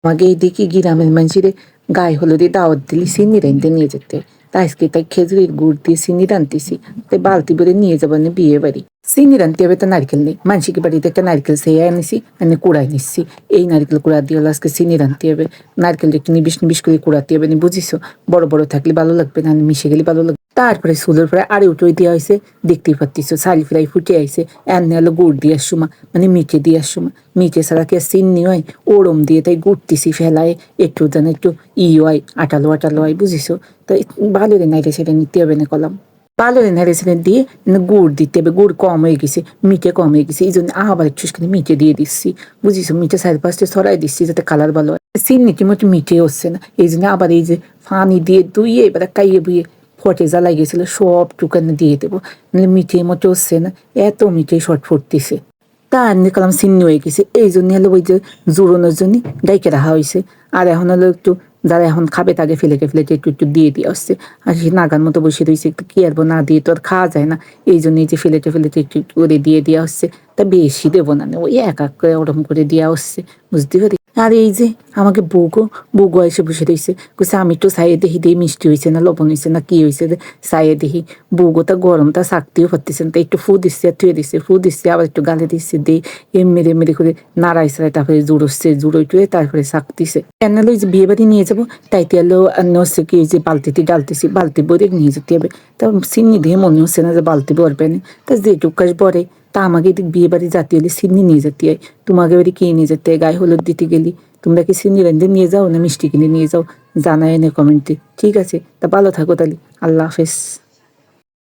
আমাকে এইদিকে গ্রামের মানুষের গায়ে হলুদে দাওয়াত দিলি চিনি রাঁধতে নিয়ে যেতে। তা আজকে তাই খেজুরের গুড় দিয়ে চিনি রাঁধতেছি, তাই বালতি ভরে নিয়ে যাবো না বিয়ে বাড়ি। চিনি রাঁধতে হবে তো নারকেল নেই, মানসিকে বাড়িতে একটা নারকেল সেই এনেছি, এনে কুড়াই নিচ্ছি। এই নারকেল কুড়া দিয়ে হলো আজকে চিনি রাঁধতে হবে। নারকেল একটু নিবিশ নিবিশ করে কুড়াতে হবে না, বুঝিছো? বড় বড় থাকলে ভালো লাগবে না, মিশে গেলে ভালো লাগবে। তারপরে চুলোর পরে আরে উঠে দেওয়া হয়েছে, দেখতেই পাচ্ছিস চালি ফ্রাই ফুটে আইছে। এনে হলো গুড় দিয়ে সময়, মানে মিঠে দিয়ে সময়, মিঠে ছাড়া কি চিনি হয়? ওরম দিয়ে তাই গুড়তেছি ফেলায়, একটু যেন একটু হয়, আটালো আটালো হয়, বুঝিছো? তাই ভালো রে নাইরে সেটা নিতে হবে না কলাম। ভালো রে নাইরে সেটা দিয়ে গুড় দিতে হবে। গুড় কম হয়ে গেছে, মিঠে কম হয়ে গেছে, এই জন্য আবার একটু মিঠে দিয়ে দিচ্ছি, বুঝিছো? মিঠে চার পাঁচটা ছড়াই দিচ্ছি যাতে কালার ভালো হয়। চিনি মতো মিঠে হচ্ছে না, এই জন্য আবার এই যে পানি দিয়ে ধুইয়ে এবার কাইয়ে বুয়ে ফটে জ্বালাই গেছিল সব টুকানে দিয়ে দেবো, নাহলে মিঠে মতো হচ্ছে না, এত মিঠে শর্ট ফুটতেছে। তা এমনি কালাম চিনি হয়ে গেছে, এই জন্য হলো ওই যে জোরানোর জন্য ডাইকে রাখা হয়েছে। আর এখন হলো একটু যারা এখন খাবে তাকে ফেলেকে একটু একটু দিয়ে দিয়ে আসছে। আর সে নাগার মতো বসে রয়েছে, একটু কি আরবো, না দিয়ে তো আর খাওয়া যায় না, এই জন্য এই যে ফেলেটে একটু একটু করে দিয়ে দেওয়া হচ্ছে। তা বেশি দেবো না, ওই এক এক করে ওরম করে দেওয়া হচ্ছে, বুঝতে পারি। আর এই যে আমাকে বউগো এসে বসে রয়েছে, বলছে আমি একটু চাইয়ে দেখি দিয়ে মিষ্টি হয়েছে না লবণ হয়েছে না কি হয়েছে, চাইয়ে দেখি। বউগোটা গরমটা চাকতেও পারতেছে না, একটু ফু দিচ্ছে আর থুয়ে দিচ্ছে, ফু দিচ্ছে আবার একটু গালে দিচ্ছে, দিয়ে মেরে মেরে করে নাড়াই ছাড়াই তারপরে জুড়োচ্ছে, জুড়োই টুয়ে তারপরে চাকতিছে। এনালো যে বিয়ে বাড়ি নিয়ে যাবো, তাইতে এলো হচ্ছে কি যে বালতিতে ডালতেছি, বালতি ভরে নিয়ে যেতে হবে। তা চিনি দিয়ে মনে হচ্ছে না যে বালতি ভরবে না, তা যেটুক কাজ ভরে। তা আমাকে এদিক বিয়ে বাড়ি জাতি হলে চিনি নিয়ে যেতে হয়, তোমাকে বাড়ি কি নিয়ে যেতে হয়? গায়ে হলুদ দিতে গেলি তোমরা কি চিনি রেঁধে নিয়ে যাও না মিষ্টি কিনে নিয়ে যাও? জানাই না কমেন্টে, ঠিক আছে? তা ভালো থাকো তাহলে, আল্লাহ হাফেজ।